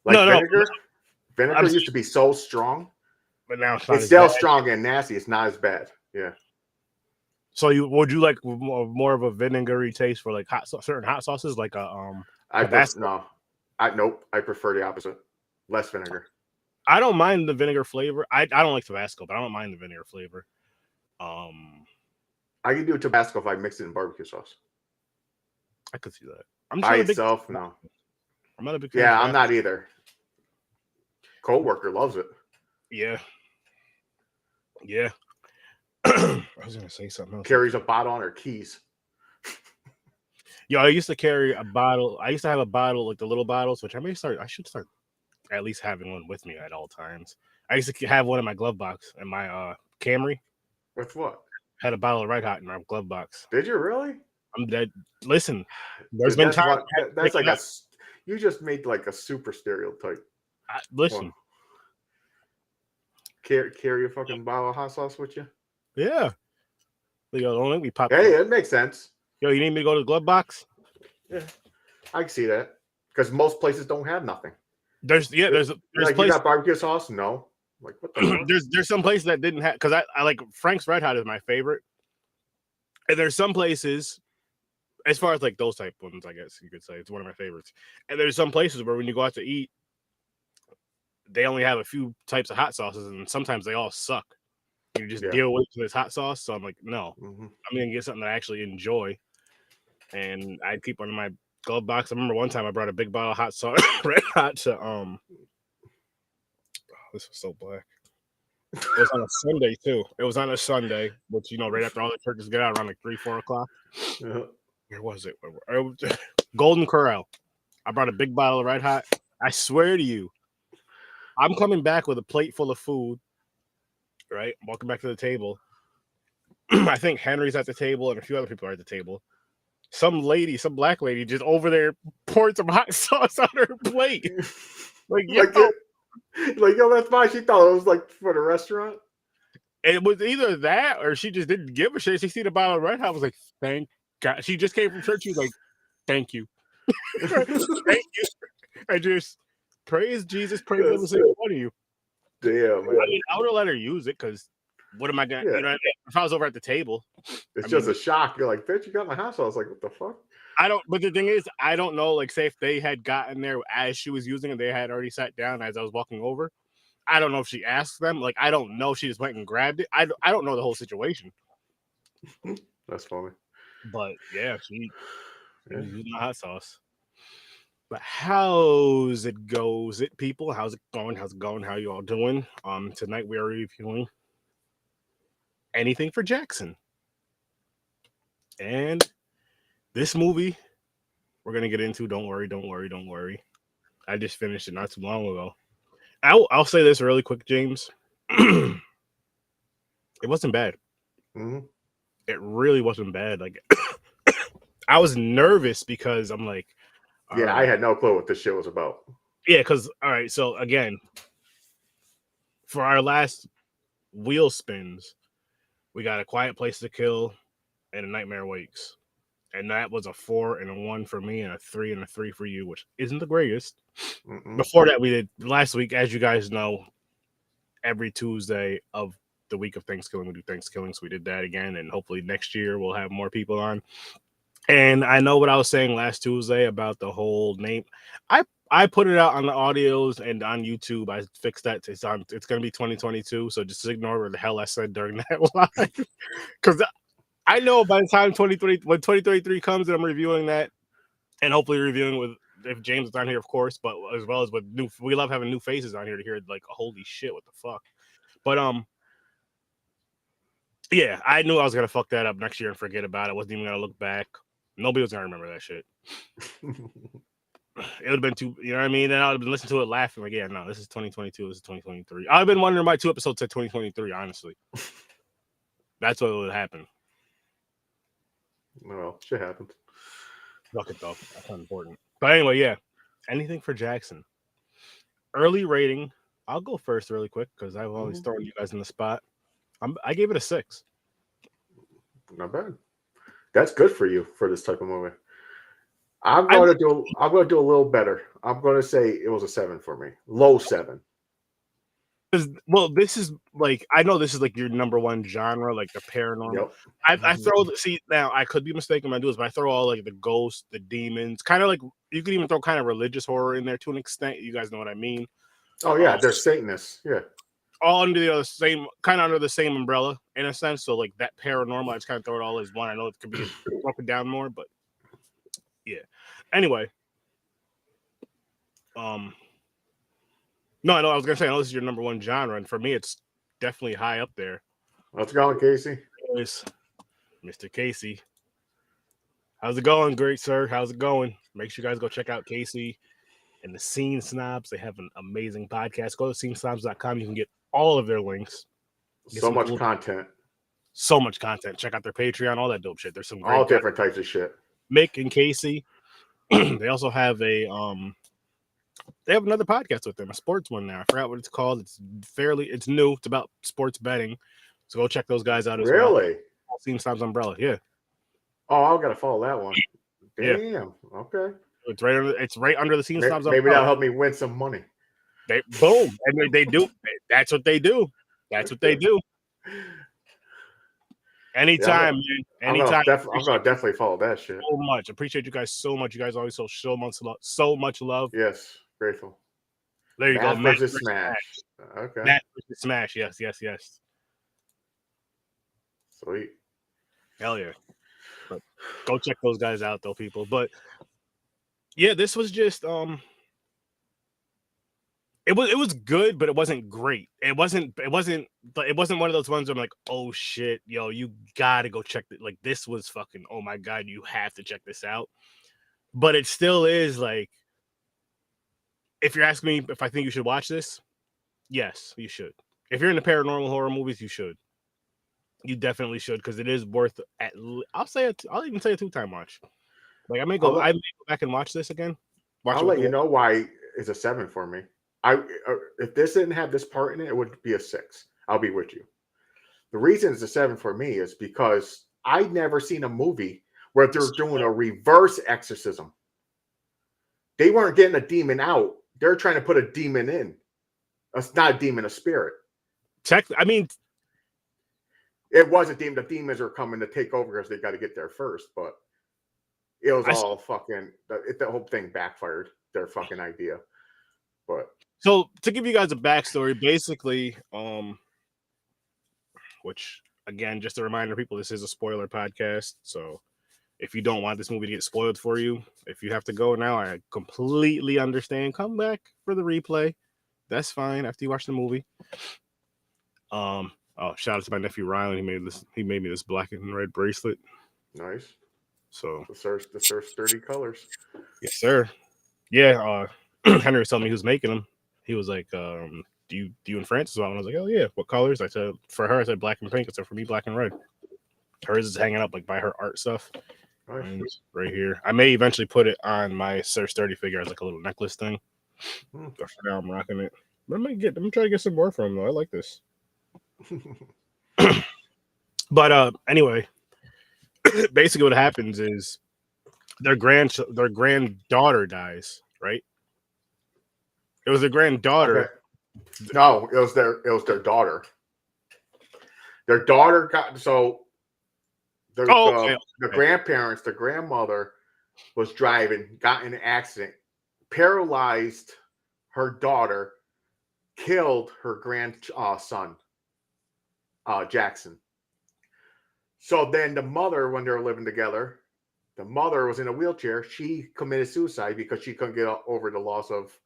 Like No, vinegar. no. Vinegar used to be so strong. But now it's not It's as still bad. strong and nasty. It's not as bad. Yeah. So would you like more of a vinegary taste for like certain hot sauces, like Tabasco? Nope. I prefer the opposite. Less vinegar. I don't mind the vinegar flavor. I don't like Tabasco, but I don't mind the vinegar flavor. I can do Tabasco if I mix it in barbecue sauce. I could see that. I'm By itself, no. I'm not a big fan. Yeah, I'm not either. Coworker loves it. Yeah. Yeah. I was gonna say something else. Carries a bottle on her keys. Yo, I used to carry a bottle. I used to have a bottle, like the little bottles, which I should start at least having one with me at all times. I used to have one in my glove box in my Camry. With what? Had a bottle of Red Hot in my glove box. Did you really? I'm dead. Listen, there's been times. That's like you just made like a super stereotype. Listen. Carry a fucking bottle of hot sauce with you? Yeah. Yo, don't let me pop. Hey, it makes sense. Yo, you need me to go to the glove box? Yeah, I can see that because most places don't have nothing. There's like places, you got barbecue sauce? No. Like what the fuck? There's some places that didn't have, because I like Frank's Red Hot is my favorite, and there's some places, as far as like those type ones, I guess you could say it's one of my favorites. And there's some places where when you go out to eat, they only have a few types of hot sauces, and sometimes they all suck. You just deal with this hot sauce. So I'm like, no, I'm gonna get something that I actually enjoy, and I'd keep one in my glove box. I remember one time I brought a big bottle of hot sauce, Red Hot, to this was so black. It was on a Sunday too. It was on a Sunday, which right after all the churches get out around like 3-4 o'clock. Where was it? Golden Corral. I brought a big bottle of Red Hot. I swear to you, I'm coming back with a plate full of food. Right, I'm walking back to the table. I think Henry's at the table and a few other people are at the table. Some black lady, just over there poured some hot sauce on her plate. Like, yo, that's fine. She thought it was like for the restaurant. It was either that or she just didn't give a shit. She seen a bottle of Red Hot, was like, thank God. She just came from church. She was like, thank you. Thank you. I just praise Jesus, praise every single one of you. Damn, man. I mean, I would have let her use it because what am I gonna? If I was over at the table, it's just a shock. You're like, bitch, you got my house. I was like, what the fuck? I don't. But the thing is, I don't know. Like, say if they had gotten there as she was using it, they had already sat down as I was walking over. I don't know if she asked them. Like, I don't know if she just went and grabbed it. I don't know the whole situation. That's funny. But yeah, she was using the hot sauce. But how's it goes, people? How's it going? How you all doing? Tonight we are reviewing Anything for Jackson. And this movie we're gonna get into. Don't worry. I just finished it not too long ago. I'll say this really quick, James. It wasn't bad. Mm-hmm. It really wasn't bad. Like I was nervous because I'm like, I had no clue what this shit was about. Yeah, because all right, so again, for our last wheel spins, we got A Quiet Place to Kill and A Nightmare Wakes. And that was a 4 and a 1 for me and a 3 and a 3 for you, which isn't the greatest. Before that, we did last week, as you guys know, every Tuesday of the week of Thanksgiving, we do Thanksgiving. So we did that again. And hopefully next year we'll have more people on. And I know what I was saying last Tuesday about the whole name. I put it out on the audios and on YouTube. I fixed that. It's going to be 2022. So just ignore what the hell I said during that live. Because I know by the time when 2023 comes and I'm reviewing that, and hopefully reviewing with, if James is on here, of course, but as well as with we love having new faces on here to hear like, holy shit, what the fuck. But yeah, I knew I was gonna fuck that up next year and forget about it. Wasn't even gonna look back. Nobody was gonna remember that shit. It would have been too, you know what I mean? And I would have been listening to it laughing like, yeah, no, this is 2022, this is 2023. I've been wondering why 2 episodes said 2023, honestly. That's what would happen. Well, shit happens. Fuck it though. That's not important. But anyway, yeah. Anything for Jackson. Early rating. I'll go first really quick because I've always thrown you guys in the spot. I gave it a 6. Not bad. That's good for you for this type of movie. I'm going to do a little better. I'm going to say it was a 7 for me. Low 7. Well, this is like, I know this is like your number one genre, like the paranormal. Yep. I throw see, now I could be mistaken when I do this, but I throw all like the ghosts, the demons, kind of like, you could even throw kind of religious horror in there to an extent. You guys know what I mean? Oh yeah, they're Satanists. Yeah. All under the same, kind of under the same umbrella in a sense. So like that paranormal, I just kind of throw it all as one. I know it could be broken down more, but yeah. Anyway, no, I was gonna say, I know this is your number one genre, and for me, it's definitely high up there. Let's go, Casey. It's Mr. Casey. How's it going, great sir? How's it going? Make sure you guys go check out Casey and the Scene Snobs. They have an amazing podcast. Go to scenesnobs.com. You can get all of their links. So much content. So much content. Check out their Patreon, all that dope shit. There's some great all different types of shit. Mick and Casey. They also have a they have another podcast with them, a sports one now. I forgot what it's called. It's new. It's about sports betting. So go check those guys out as well. Really? Scene Snobs umbrella, yeah. Oh, I've got to follow that one. Damn. Yeah. Okay. It's right under the Scene Snobs umbrella. Maybe that'll help me win some money. Boom. And they do. That's what they do. That's what they do. Anytime, man. Anytime. I'm gonna definitely follow that shit. So much. Appreciate you guys so much. You guys always show so much love. Yes, grateful. There you go. Matt versus Smash. Okay. Matt versus Smash. Yes. Sweet. Hell yeah. But go check those guys out, though, people. But yeah, this was just it was good, but it wasn't great. It wasn't one of those ones where I'm like, oh shit, yo, you gotta go check it. Like, this was fucking, oh my god, you have to check this out. But it still is like, if you're asking me if I think you should watch this, yes, you should. If you're into paranormal horror movies, you should. You definitely should, because it is worth I'll even say a 2-time watch. Like, I may go back and watch this again. I'll let you know why it's a 7 for me. If this didn't have this part in it, it would be a 6. I'll be with you. The reason it's a 7 for me is because I'd never seen a movie where they're doing a reverse exorcism. They weren't getting a demon out. They're trying to put a demon in. It's not a demon, a spirit. It was a demon. The demons are coming to take over because they got to get there first. But it was all fucking. The whole thing backfired. Their fucking idea. But so to give you guys a backstory, basically, which again, just a reminder, people, this is a spoiler podcast. So if you don't want this movie to get spoiled for you, if you have to go now, I completely understand. Come back for the replay. That's fine after you watch the movie. Oh, shout out to my nephew Ryan. He made me this black and red bracelet. Nice. So the sir sturdy colors. Yes, sir. Yeah. Henry was telling me who's making them. He was like, "Do you and Francis want?" And I was like, "Oh yeah." What colors? I said for her, I said black and pink. Except for me, black and red. Hers is hanging up like by her art stuff. Nice. Right here. I may eventually put it on my Sir Sturdy figure as like a little necklace thing. But for now, I'm rocking it. But I'm gonna try to get some more from him though. I like this. But anyway, basically what happens is their granddaughter dies, right? It was their granddaughter. Okay. No, it was their daughter. Their daughter got the grandparents, the grandmother was driving, got in an accident, paralyzed her daughter, killed her grandson, Jackson. So then the mother, when they were living together, the mother was in a wheelchair. She committed suicide because she couldn't get over the loss of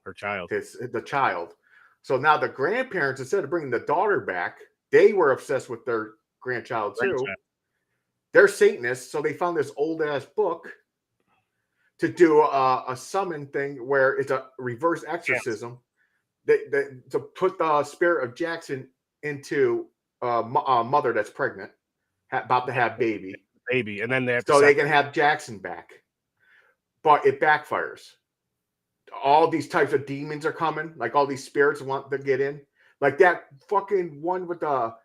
her child. The child. So now the grandparents, instead of bringing the daughter back, they were obsessed with their grandchild too. They're Satanists, so they found this old ass book to do a summon thing where it's a reverse exorcism. Yes. To put the spirit of Jackson into a mother that's pregnant, about to have baby, and then they can have Jackson back. But it backfires. All these types of demons are coming, like all these spirits want to get in, like that fucking one with the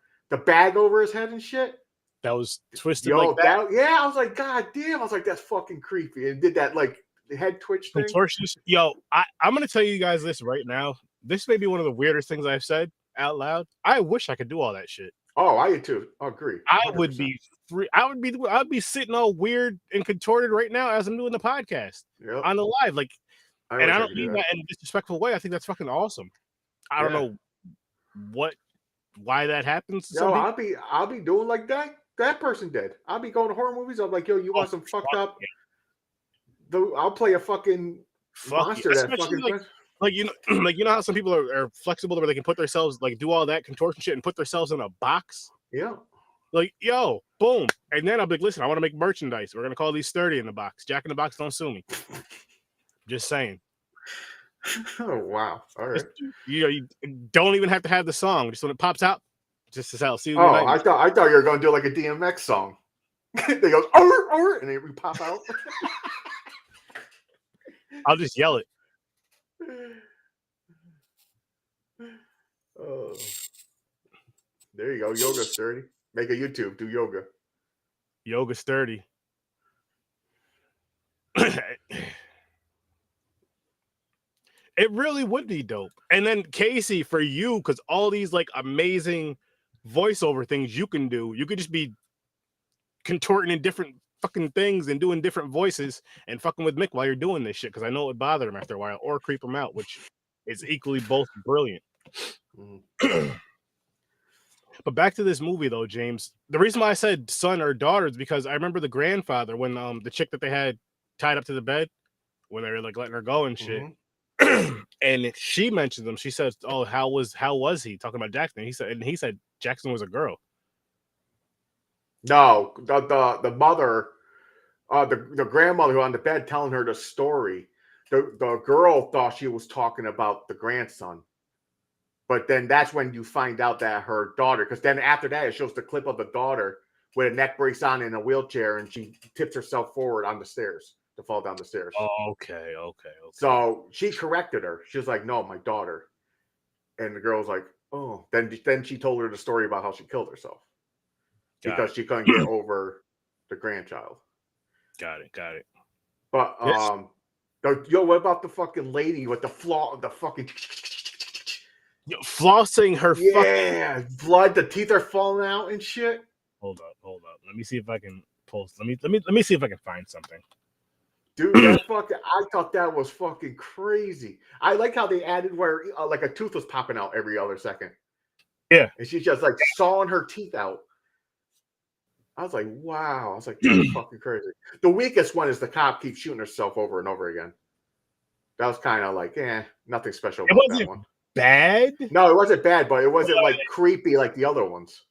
bag over his head and shit. that was twisted Yo, like that. yeah, I was like, God damn, I was like, that's fucking creepy. And did that like head twitch thing. Contortionist. Yo, I'm gonna tell you guys this right now. This may be one of the weirdest things I've said out loud. I wish I could do all that shit. Oh, I too. I agree. 100%. I would be free. I'd be sitting all weird and contorted right now as I'm doing the podcast on the live. Like, and I don't mean that in a disrespectful way. I think that's fucking awesome. I don't know why that happens. Yo, I'll be doing like that person did. I'll be going to horror movies. I'm like, yo, you want some fucked up? I'll play a fucking monster. That fucking like you know how some people are flexible where they can put themselves like do all that contortion shit and put themselves in a box. Yeah. Like, yo, boom. And then I'll be like, listen, I want to make merchandise. We're gonna call these Sturdy in the Box. Jack in the Box, don't sue me. Just saying. Oh wow. All right. You don't even have to have the song. Just when it pops out, just to see. Oh, I thought you were gonna do like a DMX song. They goes and then we pop out. I'll just yell it. Oh, there you go. Yoga Sturdy. Make a YouTube. Do yoga. Yoga Sturdy. It really would be dope. And then Casey, for you, because all these like amazing voiceover things you can do, you could just be contorting in different fucking things and doing different voices and fucking with Mick while you're doing this shit, because I know it would bother him after a while or creep him out, which is equally both brilliant. But back to this movie though, James. The reason why I said son or daughter is because I remember the grandfather when the chick that they had tied up to the bed when they were like letting her go and shit. And she mentioned them. She said, "Oh, how was he?" Talking about Jackson. He said Jackson was a girl. No, the mother, the grandmother who on the bed telling her the story. The girl thought she was talking about the grandson, but then that's when you find out that her daughter. Because then after that, it shows the clip of the daughter with a neck brace on in a wheelchair, and she tips herself forward on the stairs to fall down the stairs. Oh, okay. So she corrected her. She was like, "No, my daughter." And the girl was like, "Oh." Then she told her the story about how she killed herself because she couldn't get over the grandchild. Got it. But yo, what about the fucking lady with the fucking flossing her? Yeah, blood. The teeth are falling out and shit. Hold up. Let me see if I can post. Let me see if I can find something. Dude, I thought that was fucking crazy. I like how they added where like a tooth was popping out every other second. Yeah. And she's just like sawing her teeth out. I was like, wow. I was like, that's fucking crazy. The weakest one is the cop keeps shooting herself over and over again. That was kind of like, nothing special about that one. Bad? No, it wasn't bad, but it wasn't like creepy like the other ones.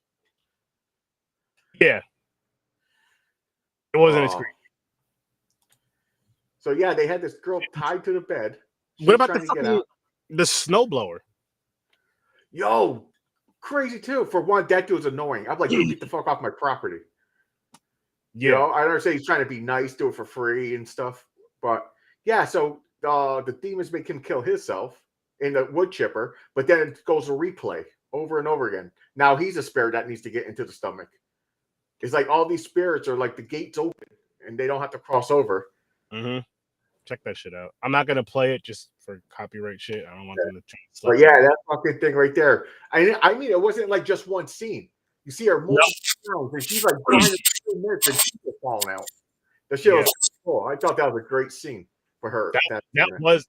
Yeah. It wasn't as creepy. So yeah, they had this girl tied to the bed. What about the snowblower? Yo, crazy too. For one, that dude's annoying. I'm like, dude, get the fuck off my property. Yeah. You know, I understand he's trying to be nice, do it for free and stuff. But yeah, so the demons make him kill himself in the wood chipper, but then it goes to replay over and over again. Now he's a spirit that needs to get into the stomach. It's like all these spirits are like the gates open and they don't have to cross over. Check that shit out. I'm not gonna play it just for copyright shit. I don't want them to. But yeah, that fucking thing right there. I mean, it wasn't like just one scene. You see her multiple times, and she's like 2 minutes and she's falling out. The shit was cool. I thought that was a great scene for her. That was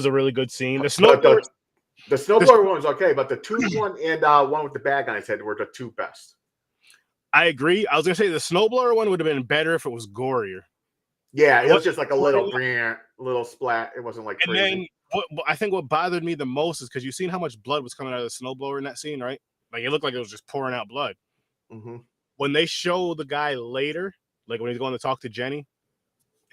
a really good scene. The snowblower one was okay, but the tooth one and one with the bag on his head were the two best. I agree. I was gonna say the snowblower one would have been better if it was gorier. Yeah, it was just like a little splat. It wasn't like crazy. And then I think what bothered me the most is because you've seen how much blood was coming out of the snowblower in that scene, right? Like it looked like it was just pouring out blood. When they show the guy later, like when he's going to talk to Jenny,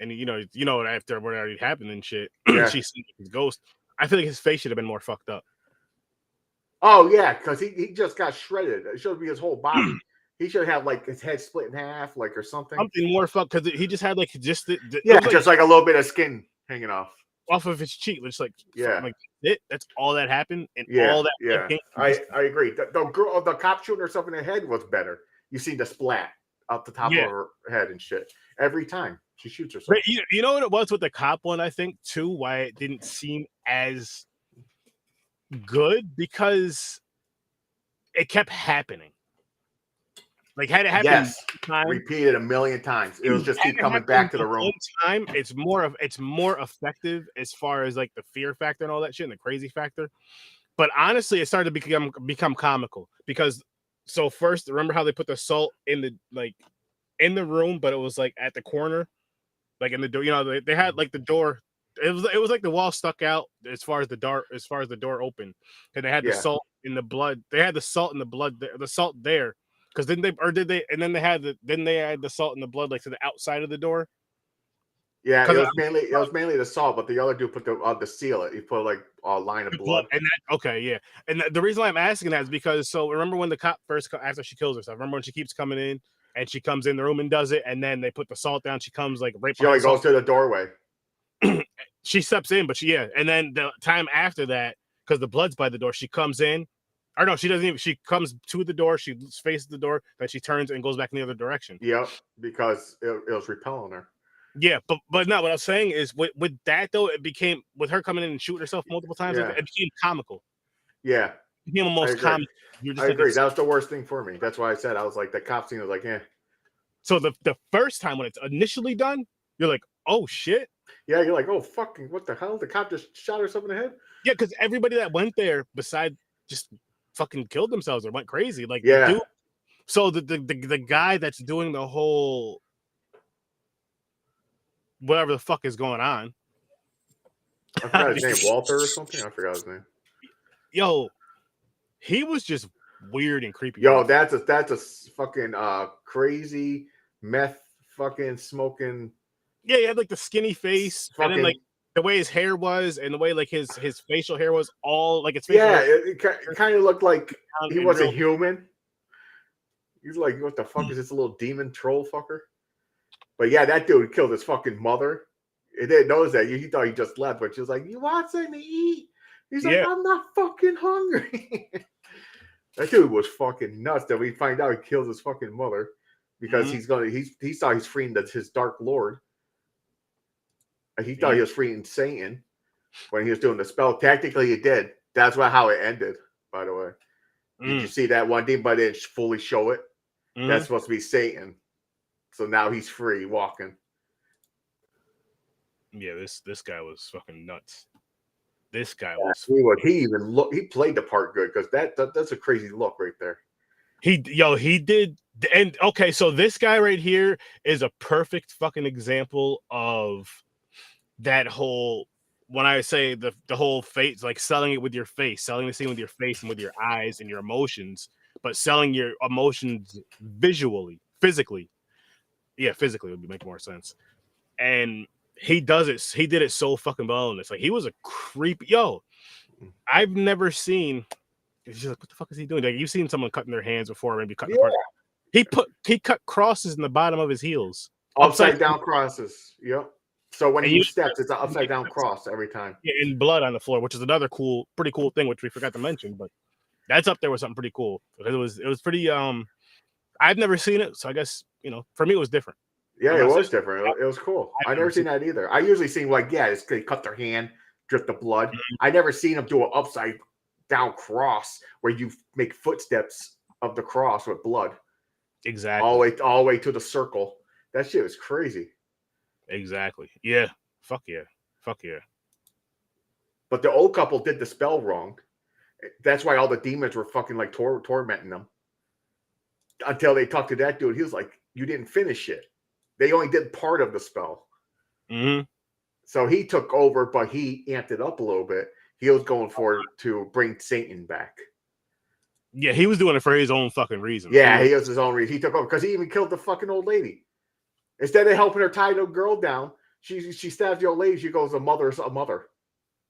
and you know after what already happened and shit, she sees his ghost. I feel like his face should have been more fucked up. Oh yeah, because he just got shredded. It should be his whole body. He should have like his head split in half, like or something. Something more fucked because he just had like just like a little bit of skin hanging off of his cheek. It's like that's all that happened, and all that. I agree. The girl, the cop shooting herself in the head was better. You see the splat. out the top of her head and shit. Every time she shoots herself. But you know what it was with the cop one, I think, too, why it didn't seem as good? Because it kept happening. Like, had it happened repeated a million times, it was just keep coming back to the room. One time, it's more effective as far as like the fear factor and all that shit and the crazy factor. But honestly, it started to become comical because first, remember how they put the salt in the room, but it was like at the corner, like in the door. You know, they had like the door. It was like the wall stuck out as far as the door open, and they had the salt in the blood. They had the salt in the blood, the salt there, because didn't they? And then they had the salt in the blood like to the outside of the door. Yeah, it was mainly the salt, but the other dude put the seal it. He put like a line of blood. And and the reason why I'm asking that is because remember when the cop after she kills herself, remember when she keeps coming in and she comes in the room and does it, and then they put the salt down. She comes like right. She only goes to the doorway. She steps in, but and then the time after that, because the blood's by the door, she comes in. Or no, she doesn't even. She comes to the door. She faces the door. Then she turns and goes back in the other direction. Yep, because it was repelling her. Yeah, but no, what I was saying is with that though, it became with her coming in and shooting herself multiple times. It became comical. Yeah, it became almost comical. I agree. That was the worst thing for me. That's why I said I was like the cop scene was like, yeah. So the first time when it's initially done, you're like, oh shit. Yeah, you're like, oh fucking what the hell? The cop just shot herself in the head. Yeah, because everybody that went there, besides just fucking killed themselves or went crazy. Like so the guy that's doing the whole whatever the fuck is going on. I forgot his name, Walter or something. I forgot his name. Yo, he was just weird and creepy. Yo, that's a fucking crazy meth fucking smoking. Yeah, he had like the skinny face, and then like the way his hair was, and the way like his facial hair was all like it's. It kind of looked like he wasn't human. He's like, what the fuck is this little demon troll fucker? But yeah, that dude killed his fucking mother. He didn't notice that. He thought he just left, but she was like, "You want something to eat?" He's like, "I'm not fucking hungry." That dude was fucking nuts. That we find out he killed his fucking mother because he thought he's freeing his dark lord. He thought he was freeing Satan when he was doing the spell. Technically, he did. That's how it ended. By the way, did you see that one demon? But they didn't fully show it. That's supposed to be Satan. So now he's free walking. Yeah, this guy was fucking nuts. This guy was. He played the part good because that's a crazy look right there. He did. And okay, so this guy right here is a perfect fucking example of that whole. When I say the whole face, like selling it with your face, selling the scene with your face and with your eyes and your emotions, but selling your emotions visually, physically. Yeah, physically would make more sense. And he does it. He did it so fucking well in this. Like he was a creepy. Yo, I've never seen. It's just like, what the fuck is he doing? Like you've seen someone cutting their hands before, maybe cutting apart. He cut crosses in the bottom of his heels. Upside down crosses. Yep. So when he steps, it's an upside down cross every time. Yeah, and blood on the floor, which is another pretty cool thing, which we forgot to mention, but that's up there with something pretty cool. Because it was pretty. I've never seen it, so I guess for me it was different. Yeah, it was different. It was cool. I never seen that either. I usually seen they cut their hand, drip the blood. Mm-hmm. I never seen them do an upside down cross where you make footsteps of the cross with blood. Exactly. All the way to the circle. That shit was crazy. Exactly. Yeah. Fuck yeah. Fuck yeah. But the old couple did the spell wrong. That's why all the demons were fucking like tormenting them. Until they talked to that dude. He was like, you didn't finish it. They only did part of the spell. Mm-hmm. So he took over, but he amped it up a little bit. He was going to bring Satan back. Yeah, he was doing it for his own fucking reason. Yeah, he was his own reason. He took over because he even killed the fucking old lady. Instead of helping her tie the girl down, she stabs the old lady. She goes, a mother's a mother.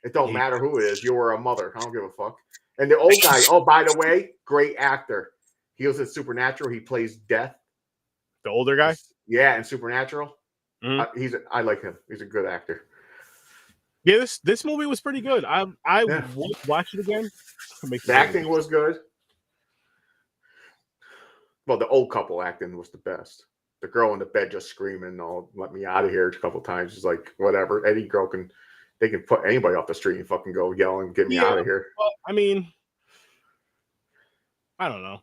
It don't matter who it is. You were a mother. I don't give a fuck. And the old guy, oh, by the way, great actor. He was in Supernatural. He plays Death. The older guy? Yeah, in Supernatural. Mm-hmm. I like him. He's a good actor. Yeah, this movie was pretty good. I would watch it again. The acting was good. Well, the old couple acting was the best. The girl in the bed just screaming, "Oh, let me out of here!" a couple times. It's like whatever. Any girl they can put anybody off the street and fucking go yelling, "Get me out of here!" Well, I mean, I don't know.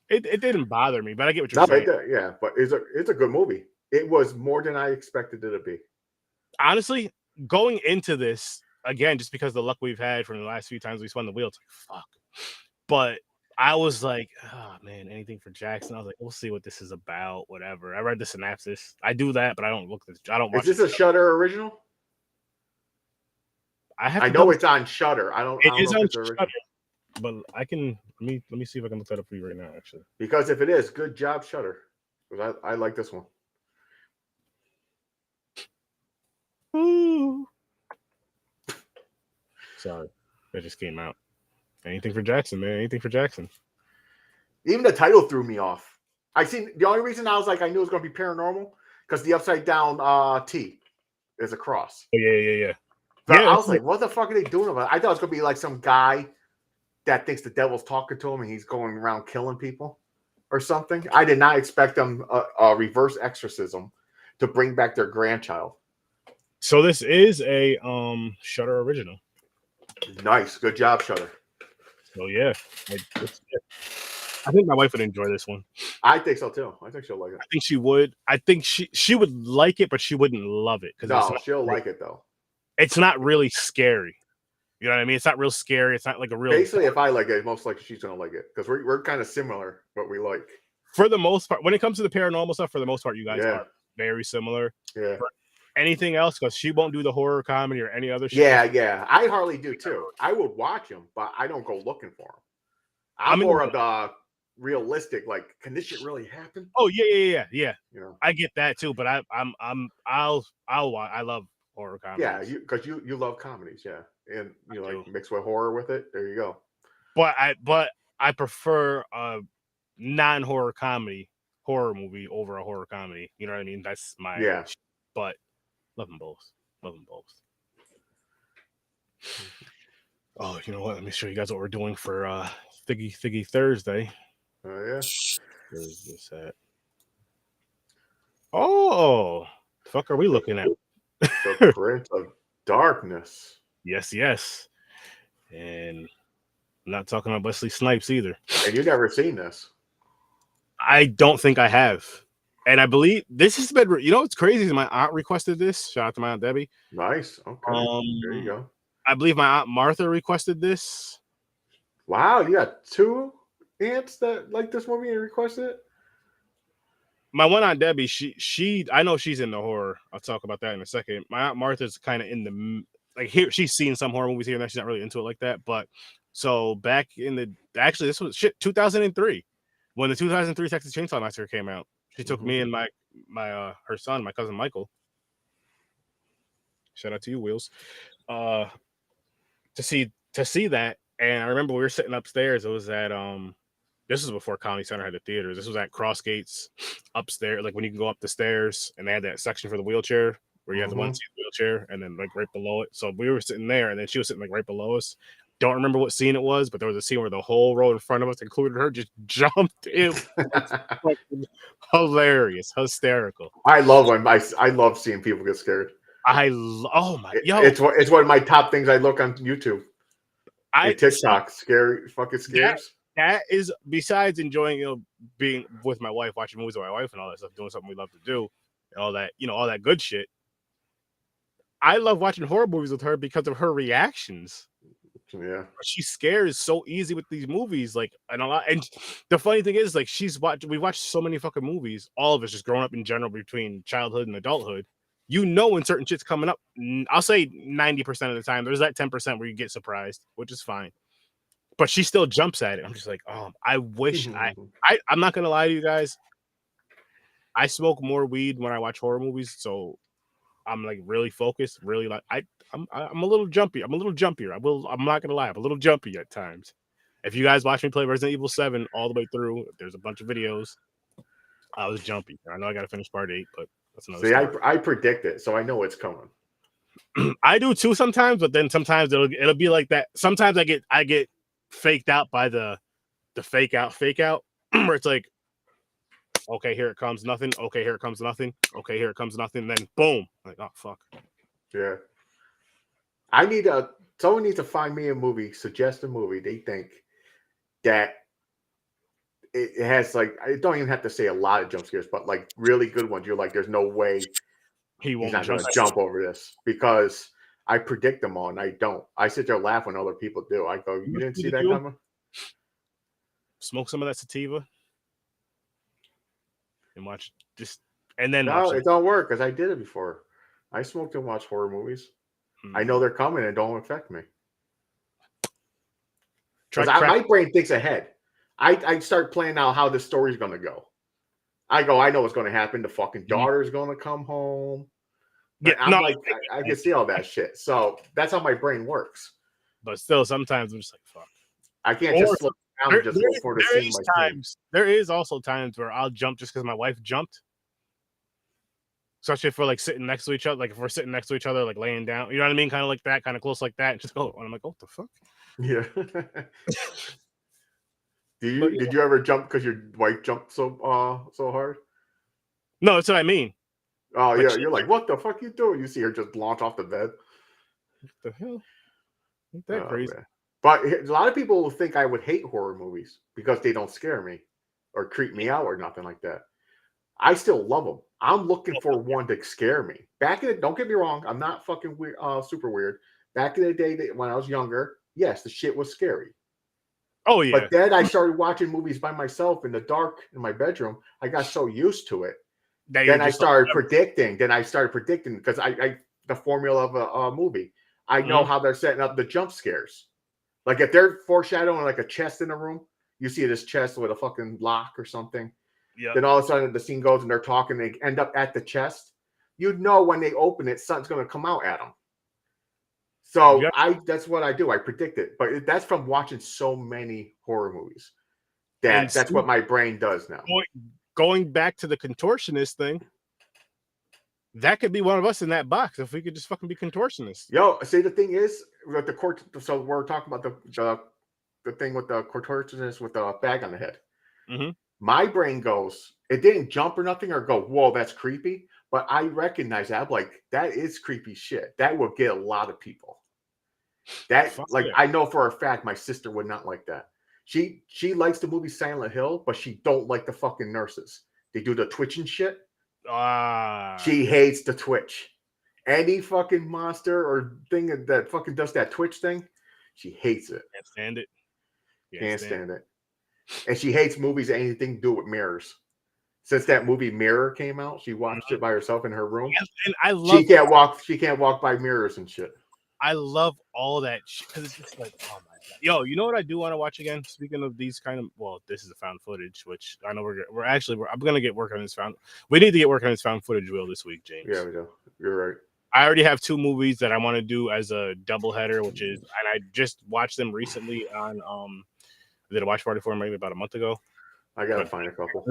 It didn't bother me, but I get what you're saying. Yeah, but it's a good movie. It was more than I expected it to be. Honestly, going into this again, just because of the luck we've had from the last few times we spun the wheel, it's like fuck. But I was like, oh man, anything for Jackson. I was like, we'll see what this is about. Whatever. I read the synopsis. I do that, but I don't look. I don't watch. Is this a Shudder original? I know it's on Shudder. I don't. It is on Shudder, but I can let me see if I can look that up for you right now. Actually, because if it is, good job, Shudder. Because I like this one. Ooh. Sorry, that just came out. Anything for Jackson, man. Anything for Jackson. Even the title threw me off. The only reason I was like, I knew it was going to be paranormal because the upside down T is a cross. Oh, yeah. So I was like, what the fuck are they doing about it? I thought it was going to be like some guy that thinks the devil's talking to him and he's going around killing people or something. I did not expect them a reverse exorcism to bring back their grandchild. So this is a Shudder original. Nice. Good job, Shudder. So yeah. I think my wife would enjoy this one. I think so too. I think she'll like it. I think she would. I think she would like it, but she wouldn't love it. No, she'll like it though. It's not really scary. You know what I mean? It's not real scary. It's not like a real. Basically, if I like it, most likely she's gonna like it because we're kind of similar. What we like. For the most part, when it comes to the paranormal stuff, for the most part, you guys are very similar. Yeah. For anything else, because she won't do the horror comedy or any other shit. Yeah. I hardly do too. I would watch them, but I don't go looking for them. I'm more of the realistic, like, can this shit really happen? Oh yeah. You know, I get that too, but I love horror comedies. Yeah, because you love comedies, yeah, and you like mix with horror with it. There you go. But I prefer a non-horror horror movie over a horror comedy. You know what I mean? That's my But love them both. Oh, you know what? Let me show you guys what we're doing for Thiggy Thursday. Oh yeah. Where's this at? Oh, the fuck are we looking at? The Prince of Darkness. Yes. And I'm not talking about Wesley Snipes either. And you've never seen this? I don't think I have. And I believe this has been, you know what's crazy is my aunt requested this. Shout out to my Aunt Debbie. Nice. Okay. There you go. I believe my Aunt Martha requested this. Wow, you got two aunts that like this movie and requested it? My one Aunt Debbie, she I know she's into horror. I'll talk about that in a second. My Aunt Martha's kind of in the here. She's seen some horror movies here and there. She's not really into it like that. But so back in this was 2003 when the 2003 Texas Chainsaw Massacre came out. She took me and my her son, my cousin Michael. Shout out to you, Wheels. To see that, and I remember we were sitting upstairs. It was at this was before Comedy Center had the theaters. This was at Crossgates upstairs, like when you can go up the stairs, and they had that section for the wheelchair where you have the one seat wheelchair, and then like right below it. So we were sitting there, and then she was sitting like right below us. Don't remember what scene it was, but there was a scene where the whole row in front of us, including her, just jumped in. Hilarious, hysterical. I love seeing people get scared. It's one of my top things I look on YouTube. TikTok, scary fucking scares. That is, besides enjoying, being with my wife, watching movies with my wife and all that stuff, doing something we love to do, and all that, all that good shit. I love watching horror movies with her because of her reactions. Yeah, she scares so easy with these movies, like, and a lot. And the funny thing is, like, we watched so many fucking movies, all of us just growing up in general between childhood and adulthood. When certain shit's coming up, I'll say 90% of the time, there's that 10% where you get surprised, which is fine. But she still jumps at it. I'm just like, I wish I'm not gonna lie to you guys. I smoke more weed when I watch horror movies, so I'm like really focused, really like I'm a little jumpy. I'm a little jumpier. I'm not gonna lie, I'm a little jumpy at times. If you guys watch me play Resident Evil 7 all the way through, there's a bunch of videos. I was jumpy. I know I gotta finish part 8, but that's another story. I predict it, so I know it's coming. I do too sometimes, but then sometimes it'll be like that. Sometimes I get faked out by the fake out. where it's like, okay, here it comes, nothing. Okay, here it comes, nothing. Okay, here it comes, nothing. Then boom, like, oh fuck. Yeah. Someone needs to find me a movie, suggest a movie they think that it has, like, I don't even have to say a lot of jump scares, but like really good ones. You're like, there's no way He he's won't not going jump. to jump over this, because I predict them all and I don't. I sit there and laugh when other people do. I go, you didn't see that coming? Smoke some of that sativa and watch and then No, watch it don't work, because I did it before. I smoked and watched horror movies. I know they're coming and don't affect me. Because my brain thinks ahead. I start planning out how this story's going to go. I know what's going to happen. The fucking daughter's going to come home. Yeah, I'm like, I can see all that shit. So that's how my brain works. But still, sometimes I'm just like, fuck. I can't just slow down and just look for the scene by scene. There is also times where I'll jump just because my wife jumped. Especially if we're like sitting next to each other, like if we're sitting next to each other, like laying down, you know what I mean? Kind of like that, kind of close like that. And just go, and I'm like, oh, what the fuck? Yeah. Did you ever jump because your wife jumped so hard? No, that's what I mean. Oh yeah, you're like, what the fuck you doing? You see her just launch off the bed. What the hell? Ain't that crazy? Man. But a lot of people will think I would hate horror movies because they don't scare me or creep me out or nothing like that. I still love them. I'm looking for one to scare me. Don't get me wrong, I'm not fucking weird, super weird. Back in the day, when I was younger, yes, the shit was scary. Oh yeah. But then I started watching movies by myself in the dark in my bedroom. I got so used to it. Then I started predicting. Because I the formula of a movie. I know how they're setting up the jump scares. Like if they're foreshadowing like a chest in a room, you see this chest with a fucking lock or something. Yep. Then all of a sudden the scene goes and they're talking. They end up at the chest. You know when they open it, something's going to come out at them. So that's what I do. I predict it. But that's from watching so many horror movies. That's what my brain does now. Going back to the contortionist thing, that could be one of us in that box if we could just fucking be contortionists. Yo, see, the thing is, with the court, so we're talking about the thing with the contortionist with the bag on the head. Mm-hmm. My brain goes, it didn't jump or nothing or go, whoa, that's creepy. But I recognize that. I'm like, that is creepy shit. That will get a lot of people. I know for a fact my sister would not like that. She likes the movie Silent Hill, but she don't like the fucking nurses. They do the twitching shit. She hates the twitch. Any fucking monster or thing that fucking does that twitch thing, she hates it. Can't stand it. Can't stand it. And she hates movies that anything to do with mirrors. Since that movie Mirror came out, she watched it by herself in her room. And I love she can't walk by mirrors and shit. I love all that shit because it's just like, oh my god. Yo, you know what I do want to watch again? Speaking of these kind of, this is a found footage, which I know I'm gonna get work on this we need to get work on this found footage wheel this week, James. Yeah, we do. You're right. I already have 2 movies that I want to do as a double header, and I just watched them recently on I did a watch party for them maybe about a month ago. I gotta find a couple.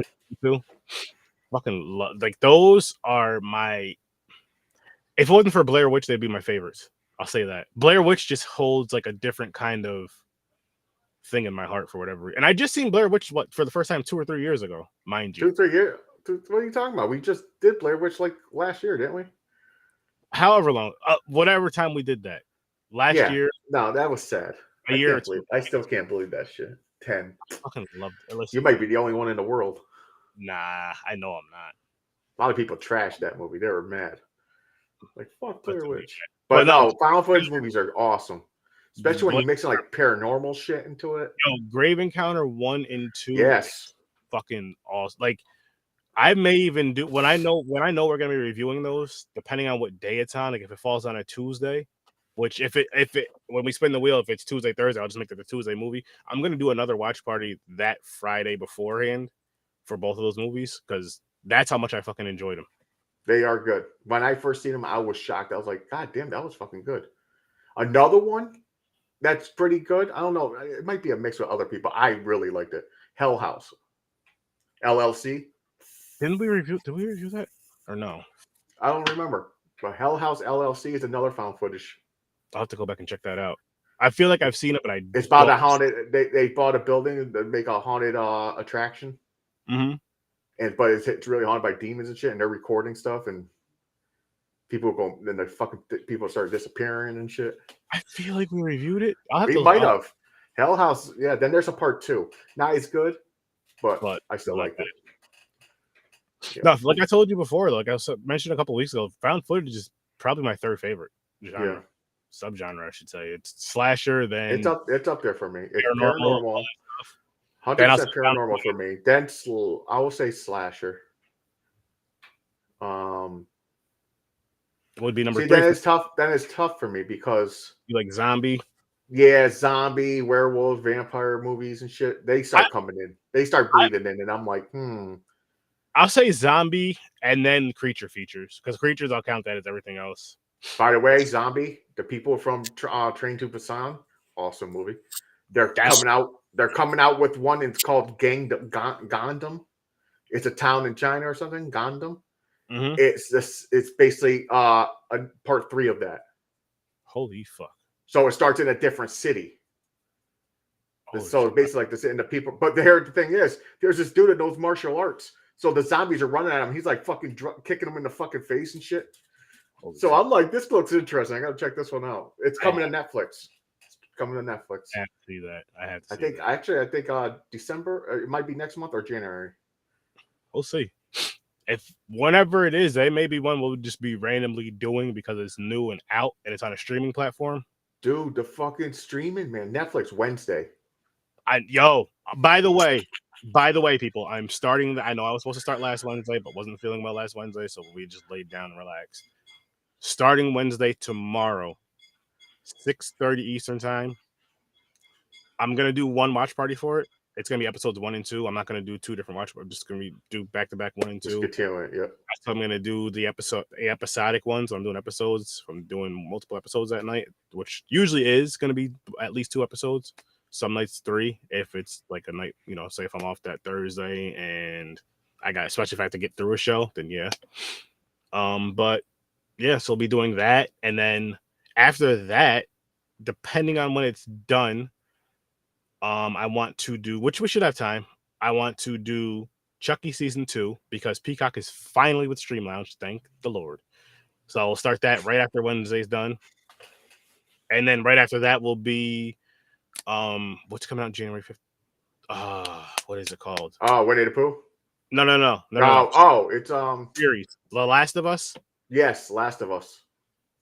Fucking like those are my. If it wasn't for Blair Witch, they'd be my favorites. I'll say that. Blair Witch just holds like a different kind of thing in my heart for whatever reason. And I just seen Blair Witch for the first time 2 or 3 years ago, mind you. 2 or 3 years. What are you talking about? We just did Blair Witch like last year, didn't we? However long, whatever time we did that last year. No, that was sad. I still can't believe that shit. 10. I fucking loved it. You might be the only one in the world. Nah, I know I'm not. A lot of people trashed that movie. They were mad. Like, fuck Blair Witch. But no, found footage movies are awesome. Especially when you mix in like paranormal shit into it. Yo, Grave Encounter 1 and 2. Yes. Fucking awesome. Like, I may even do when I know we're gonna be reviewing those, depending on what day it's on. Like if it falls on a Tuesday, which if it when we spin the wheel, if it's Tuesday, Thursday, I'll just make it the Tuesday movie. I'm gonna do another watch party that Friday beforehand for both of those movies because that's how much I fucking enjoyed them. They are good. When I first seen them, I was shocked. I was like, God damn, that was fucking good. Another one that's pretty good. I don't know. It might be a mix with other people. I really liked it. Hell House. LLC. Did we review that? Or no? I don't remember. But Hell House LLC is another found footage. I'll have to go back and check that out. I feel like I've seen it, but it's about a haunted. They bought a building to make a haunted attraction. Mm-hmm. But it's really haunted by demons and shit, and they're recording stuff, and people go, then the fucking people start disappearing and shit. I feel like we reviewed it. We might have. Hell House, yeah. Then there's a part 2. Not as good, but I still like it. Yeah. No, like I told you before, like I mentioned a couple weeks ago, found footage is probably my 3rd favorite genre, subgenre, I should say. It's slasher. Then it's up there for me. It's paranormal. 100% paranormal for me. Then I will say slasher. Would be number 3. Then it's tough. Then it's tough for me because you like zombie. Yeah, zombie, werewolf, vampire movies and shit. They start coming in. They start bleeding in, and I'm like, I'll say zombie and then creature features, because creatures I'll count that as everything else. By the way, Zombie, the people from Train to Busan, awesome movie. They're coming out with one. It's called Gandam. It's a town in China or something. Gandam. Mm-hmm. It's basically a part 3 of that. Holy fuck! So it starts in a different city. So it's basically like this, and the people. But the thing is, there's this dude that knows martial arts. So the zombies are running at him. He's like fucking kicking them in the fucking face and shit. So I'm like, this looks interesting. I gotta check this one out. It's coming to Netflix. It's coming to Netflix. I have to see that. I think December. It might be next month or January. We'll see. If whenever it is, they maybe one we'll just be randomly doing because it's new and out and it's on a streaming platform. Dude, the fucking streaming, man. Netflix Wednesday. By the way, people, I'm starting. I know I was supposed to start last Wednesday, but wasn't feeling well last Wednesday, so we just laid down and relaxed. Starting Wednesday tomorrow, 6:30 Eastern time. I'm gonna do one watch party for it. It's gonna be episodes 1 and 2. I'm not gonna do 2 different watch. I'm just gonna do back-to-back 1 and 2. Just continue it, yep. So I'm gonna do the episodic ones. So I'm doing episodes. I'm doing multiple episodes that night, which usually is gonna be at least 2 episodes. Some nights 3 if it's like a night, say if I'm off that Thursday and especially if I have to get through a show, then yeah. But yeah, so I'll be doing that. And then after that, depending on when it's done, I want to do, which we should have time. I want to do Chucky season 2 because Peacock is finally with Stream Lounge. Thank the Lord. So we'll start that right after Wednesday's done. And then right after that will be what's coming out January 5th? What is it called? Oh, Winnie the Pooh? No. Oh, it's series. The Last of Us? Yes, Last of Us.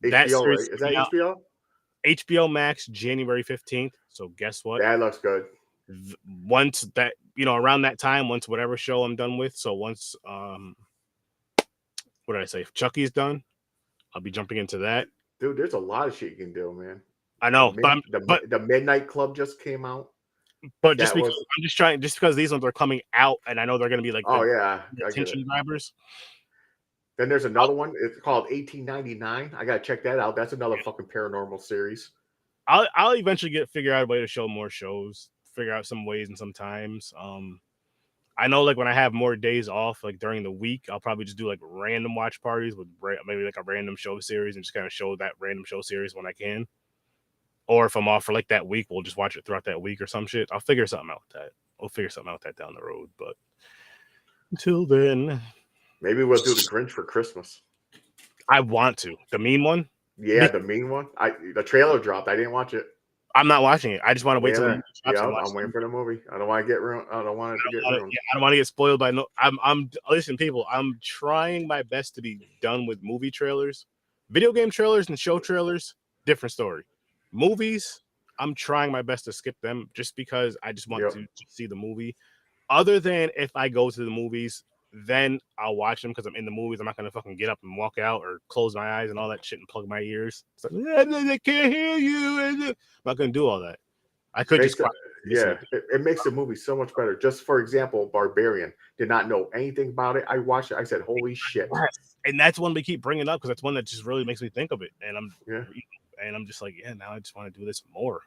That HBO, series right? Is that HBO? HBO Max January 15th. So guess what? That looks good. Once that, around that time, once whatever show I'm done with, so once what did I say? If Chucky's done, I'll be jumping into that. Dude, there's a lot of shit you can do, man. I know, but the Midnight Club just came out. But just because these ones are coming out, and I know they're going to be like, attention grabbers. Then there's another one. It's called 1899. I gotta check that out. That's another fucking paranormal series. I'll eventually figure out a way to show more shows. Figure out some ways and sometimes. I know like when I have more days off, like during the week, I'll probably just do like random watch parties with maybe like a random show series and just kind of show that random show series when I can. Or if I'm off for like that week, we'll just watch it throughout that week or some shit. I'll figure something out with that. We'll figure something out with that down the road. But until then, maybe we'll do the Grinch for Christmas. I want to. The mean one? Yeah, the mean one. The trailer dropped. I didn't watch it. I'm not watching it. I just want to wait till the movie drops. I'm waiting for the movie. I don't want to get ruined. I don't want it to get ruined. I don't want to get spoiled by listen, people, I'm trying my best to be done with movie trailers. Video game trailers and show trailers, different story. Movies, I'm trying my best to skip them just because I just want to see the movie. Other than if I go to the movies, then I'll watch them because I'm in the movies. I'm not gonna fucking get up and walk out or close my eyes and all that shit and plug my ears. It's like, I can't hear you. I'm not gonna do all that. I could it makes the movie so much better. Just for example, Barbarian, did not know anything about it. I watched it. I said, "Holy shit!" And that's one we keep bringing up because that's one that just really makes me think of it. And I'm just like, now I just want to do this more.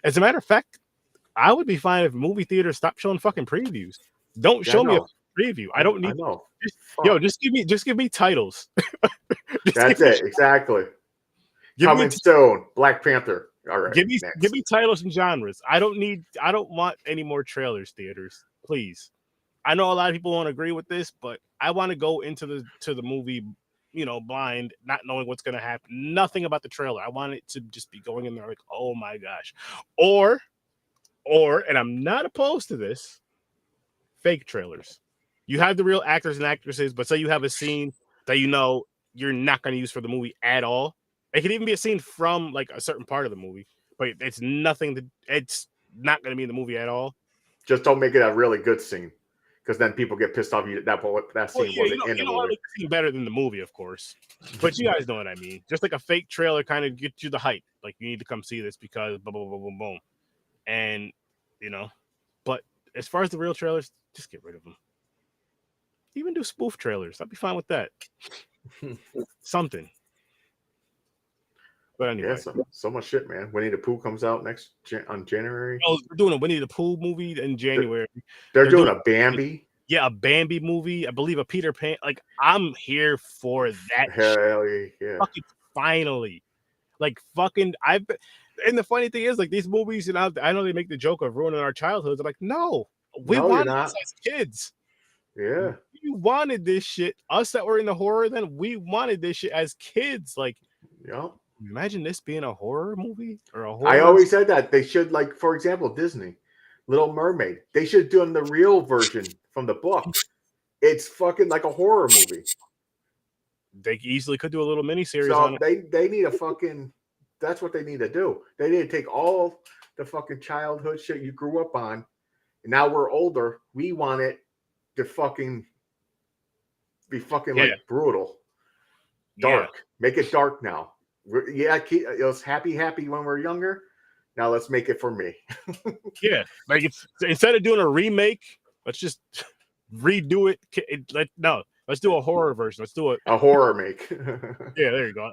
As a matter of fact, I would be fine if movie theaters stopped showing fucking previews. Don't show me a preview. I don't need. Just give me titles. That's it. Exactly. Coming soon, Black Panther. All right. Give Next. me titles and genres. I don't want any more trailers, theaters. Please. I know a lot of people won't agree with this, but I want to go into the movie, blind, not knowing what's gonna happen. Nothing about the trailer. I want it to just be going in there like, oh my gosh. Or, and I'm not opposed to this, fake trailers. You have the real actors and actresses, but say you have a scene that you're not going to use for the movie at all. It could even be a scene from like a certain part of the movie, but it's not going to be in the movie at all. Just don't make it a really good scene, because then people get pissed off. That scene wasn't in the movie. Make the scene better than the movie, of course, but you guys know what I mean. Just like a fake trailer, kind of get you the hype. Like you need to come see this because boom, boom, boom, boom, boom, and But as far as the real trailers, just get rid of them. Even do spoof trailers. I'd be fine with that. Something. But anyway. Yeah, so much shit, man. Winnie the Pooh comes out on January. Oh, they're doing a Winnie the Pooh movie in January. They're doing a Bambi. Yeah, a Bambi movie. I believe a Peter Pan. Like, I'm here for that. Hell yeah. Fucking finally. Like, fucking, and the funny thing is, like, these movies, I know they make the joke of ruining our childhoods. I'm like, no, we wanted this as kids. Yeah. We wanted this shit. Us that were in the horror then, we wanted this shit as kids. Like, yeah. Imagine this being a horror movie or a horror. I always said that they should, like, for example, Disney, Little Mermaid. They should do the real version from the book. It's fucking like a horror movie. They easily could do a little miniseries on it. They need a fucking. That's what they need to do. They need to take all the fucking childhood shit you grew up on, and now we're older. We want it to fucking be fucking like brutal, dark. Yeah. Make it dark now. Yeah, it was happy when we were younger. Now let's make it for me. Yeah, like instead of doing a remake, let's just redo it. Let's do a horror version. Let's do a horror make. Yeah, there you go.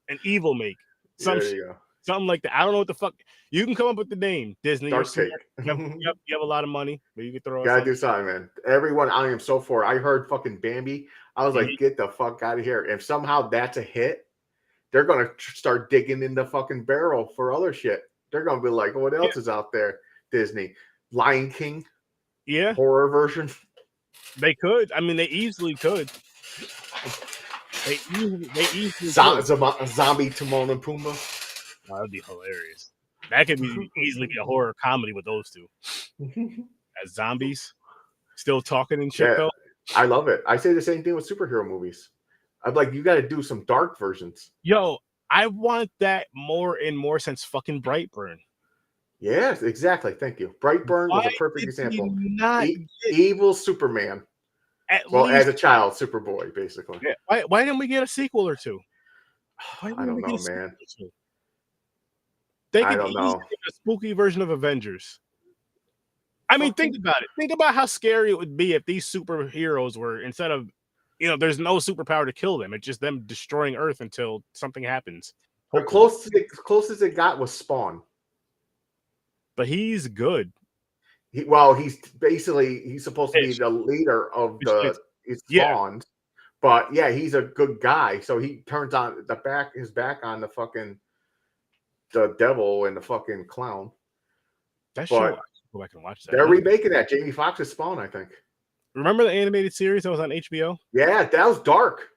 An evil make. Something like that. I don't know what the fuck. You can come up with the name Disney. Dark take. You have a lot of money, but you can throw. Gotta do something, man. Everyone, I am so for. I heard fucking Bambi. I was like, get the fuck out of here. If somehow that's a hit, they're gonna start digging in the fucking barrel for other shit. They're gonna be like, what else is out there? Disney, Lion King, horror version. They could. I mean, they easily could. They easily zombie Timon and Pumbaa. Oh, that'd be hilarious. That could easily be a horror comedy with those two as zombies, still talking and shit. Though I love it. I say the same thing with superhero movies. I'm like, you got to do some dark versions. Yo, I want that more and more since fucking Brightburn. Yes, exactly. Thank you. Brightburn was a perfect example. Evil Superman. As a child, Superboy, basically. Yeah. Why didn't we get a sequel or two? I don't know, man. They could easily get a spooky version of Avengers. I mean, think about it. Think about how scary it would be if these superheroes were, instead of, there's no superpower to kill them. It's just them destroying Earth until something happens. The closest it got was Spawn. But he's good. He's supposed to be the leader of Spawn. But yeah, he's a good guy. So he turns on his back on the fucking the devil and the fucking clown. That's true. Go back and watch that. They're remaking that. Jamie Foxx's Spawn, I think. Remember the animated series that was on HBO? Yeah, that was dark.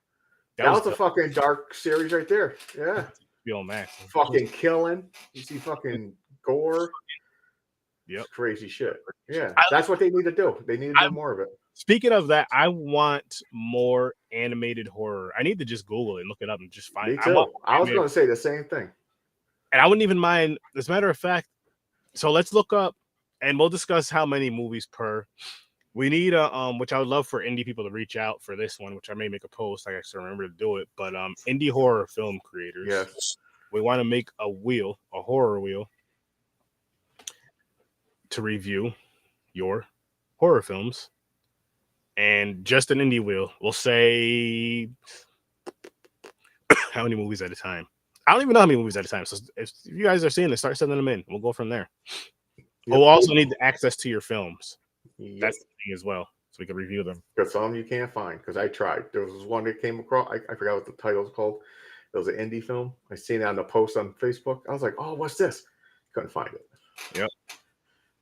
That was a fucking dark series right there. Yeah. HBO Max. Fucking killing. You see fucking gore. Yep. Crazy shit. Yeah. That's what they need to do. They need to do more of it. Speaking of that, I want more animated horror. I need to just Google it and look it up and just find it. I was going to say the same thing. And I wouldn't even mind, as a matter of fact, so let's look up and we'll discuss how many movies per. We need which I would love for indie people to reach out for this one, which I may make a post. I actually remember to do it, but indie horror film creators. Yes. We want to make a horror wheel, to review your horror films, and just an indie wheel. We'll say how many movies at a time. I don't even know how many movies at a time. So if you guys are seeing this, start sending them in. We'll go from there. Yep. We'll also need the access to your films. Yep. That's the thing as well, so we can review them. Because some you can't find. Because I tried. There was one that came across. I forgot what the title was called. It was an indie film. I seen it on the post on Facebook. I was like, oh, what's this? Couldn't find it. Yep.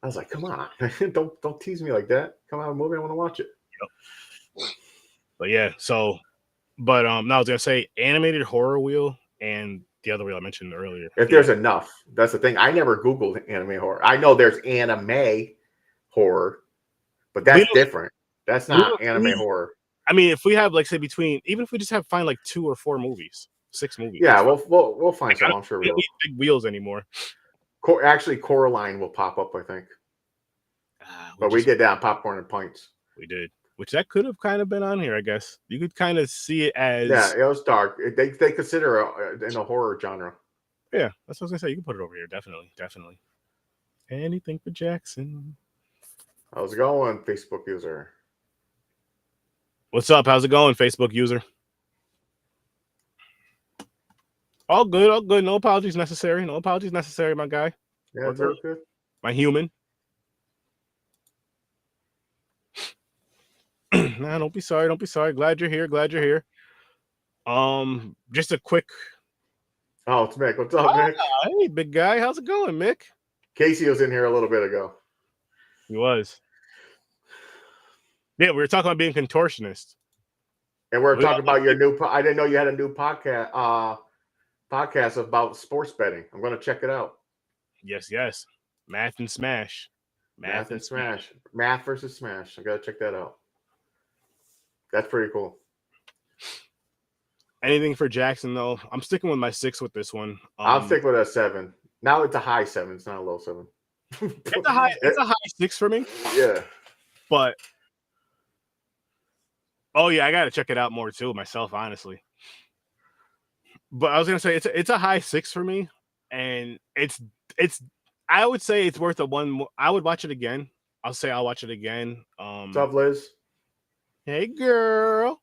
I was like, come on, don't tease me like that. Come on, movie, I want to watch it. Yep. But yeah, so, but no, I was gonna say animated horror wheel and the other wheel I mentioned earlier. If there's enough, that's the thing. I never Googled anime horror. I know there's anime horror, but that's different. That's not anime horror. I mean, if we have like say even if we just find like 2 or 4 movies, 6 movies. Yeah, we'll find some. I'm sure we don't need big wheels anymore. Actually, Coraline will pop up, I think. But we did that on Popcorn and Pints. We did, which that could have kind of been on here, I guess. You could kind of see it as it was dark. They consider it in a horror genre. Yeah, that's what I was gonna say. You can put it over here, definitely. Anything for Jackson. How's it going, Facebook user? What's up? How's it going, Facebook user? All good, all good. No apologies necessary. No apologies necessary, my guy. Yeah, it's all good. My human. Nah, don't be sorry. Don't be sorry. Glad you're here. Glad you're here. Just a quick. Oh, it's Mick. What's up, Mick? Hey, big guy. How's it going, Mick? Casey was in here a little bit ago. He was. Yeah, we were talking about being contortionist. And we're talking about your new. I didn't know you had a new podcast. Podcast about sports betting. I'm going to check it out. Yes. Math and Smash. Math and Smash. Math versus Smash. I got to check that out. That's pretty cool. Anything for Jackson, though? I'm sticking with my 6 with this one. I'll stick with a 7. Now it's a high 7. It's not a low 7. It's a high 6 for me. Yeah. But oh yeah, I got to check it out more too myself, honestly. But I was gonna say it's a high 6 for me, and it's I would say it's worth a 1 more. I would watch it again. I'll say I'll watch it again. What's up, Liz? Hey, girl.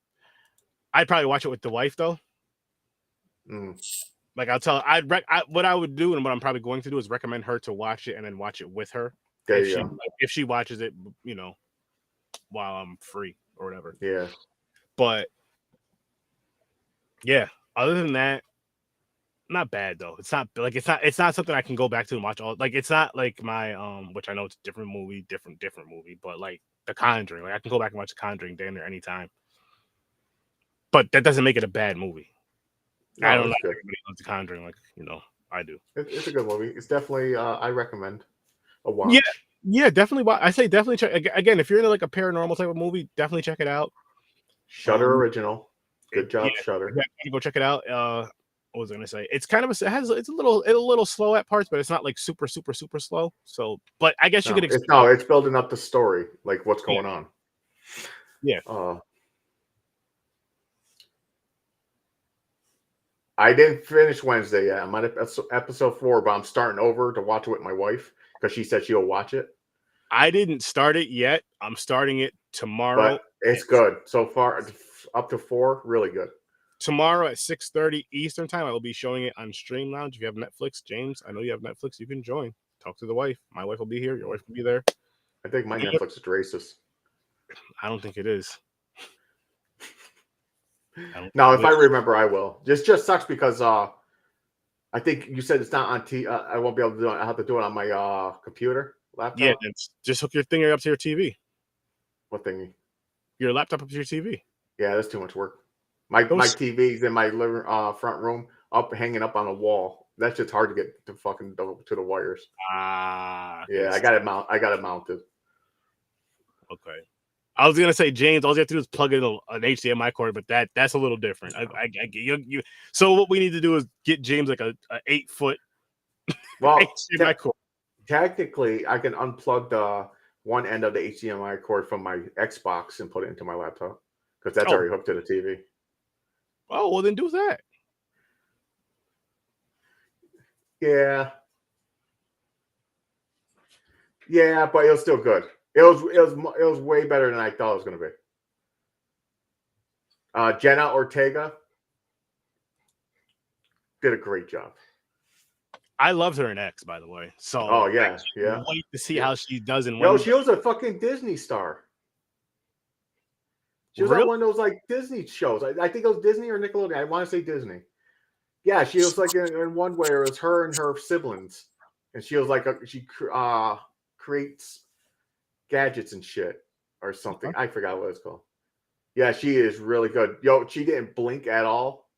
I'd probably watch it with the wife though. Like I'll tell her, what I would do and what I'm probably going to do is recommend her to watch it and then watch it with her. If she watches it, while I'm free or whatever. Yeah. But yeah, other than that, not bad though. It's not something I can go back to and watch all. Like it's not like my which I know it's a different movie, but like The Conjuring, like I can go back and watch The Conjuring damn near anytime. But that doesn't make it a bad movie. No, I don't know if everybody loves The Conjuring like I do. It's a good movie. It's definitely I recommend a watch. Yeah, definitely. I say definitely check again if you're into like a paranormal type of movie. Definitely check it out. Shudder original. Good job, Shudder. Yeah, go check it out. What was I gonna say? It's kind of it's a little slow at parts, but it's not like super slow. So, but I guess you could. It's building up the story, like what's going on. Yeah. I didn't finish Wednesday yet. I'm on episode 4, but I'm starting over to watch it with my wife because she said she'll watch it. I didn't start it yet. I'm starting it tomorrow. But it's good so far. Up to 4, really good. Tomorrow at 6:30 Eastern time, I will be showing it on Stream Lounge. If you have Netflix, James, I know you have Netflix. You can join. Talk to the wife. My wife will be here. Your wife will be there. I think my Netflix is racist. I don't think it is. No, if I remember, I will. This just sucks because I think you said it's not on I won't be able to do it. I have to do it on my computer, laptop. Yeah, just hook your thing up to your TV. What thingy? Your laptop up to your TV. Yeah, that's too much work. My TV's in my living front room, hanging up on a wall. That's just hard to get to to the wires. Yeah, I got it mounted. Okay. I was gonna say, James, all you have to do is plug in an HDMI cord, but that's a little different. You. So what we need to do is get James like a 8-foot HDMI cord. Technically, I can unplug the one end of the HDMI cord from my Xbox and put it into my laptop because that's already hooked to the TV. Oh, well, then do that. Yeah, but it was still good. It was way better than I thought it was going to be. Jenna Ortega did a great job. I loved her in X, by the way. So, yeah. Wait to see how she does in. She was a fucking Disney star. She was on one of those like Disney shows. I think it was Disney or Nickelodeon. I want to say Disney. Yeah, she was like in one where it was her and her siblings, and she was like she creates gadgets and shit or something. I forgot what it's called. Yeah, she is really good. Yo, she didn't blink at all.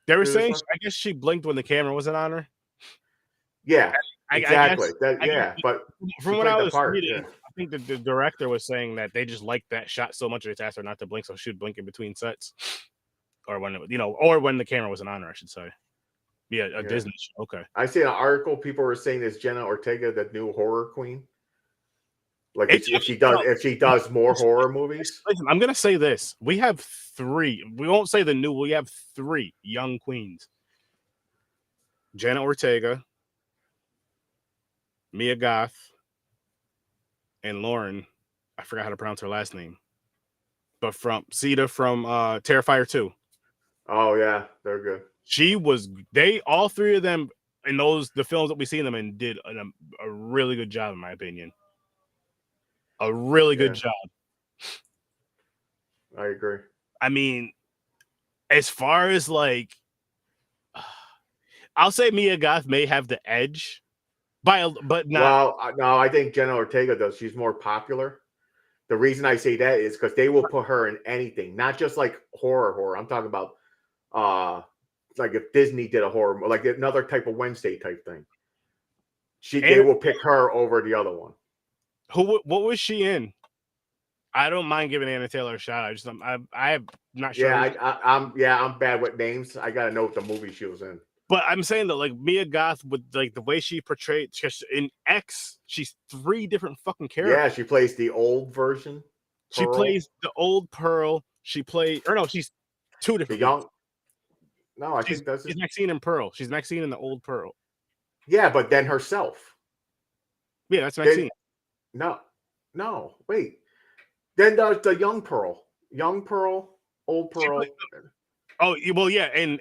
They were saying, I guess she blinked when the camera wasn't on her. Yeah, exactly. I guess, but from what I was reading, I think the director was saying that they just liked that shot so much they asked her not to blink, so she'd blink in between sets, or when or when the camera wasn't on her, I should say. Yeah, a Disney show. Okay. I see an article. People were saying is Jenna Ortega the new horror queen? Like if she does more horror movies. Listen, I'm gonna say this: we have 3. We won't say the new. We have 3 young queens: Jenna Ortega, Mia Goth, and Lauren. I forgot how to pronounce her last name, but from Sita from Terrifier 2. Oh yeah, they're good. All 3 of them in the films that we seen them in did a really good job, in my opinion. A really good job. I agree. I mean, as far as like, I'll say Mia Goth may have the edge, but not. Well, no, I think Jenna Ortega does. She's more popular. The reason I say that is because they will put her in anything, not just like horror. I'm talking about like if Disney did a horror, like another type of Wednesday type thing. They will pick her over the other one. What was she in? I don't mind giving Anna Taylor a shot. I'm not sure. Yeah, I'm bad with names. I gotta know what the movie she was in. But I'm saying that like Mia Goth with like the way she portrayed in X, she's 3 different fucking characters. Yeah, she plays the old version. She plays the old Pearl. She's 2 different. The young. No, I think she's Maxine and Pearl. She's Maxine and the old Pearl. Yeah, but then herself. Yeah, that's Maxine. No, wait. Then there's the young Pearl, old Pearl. Oh well, yeah, and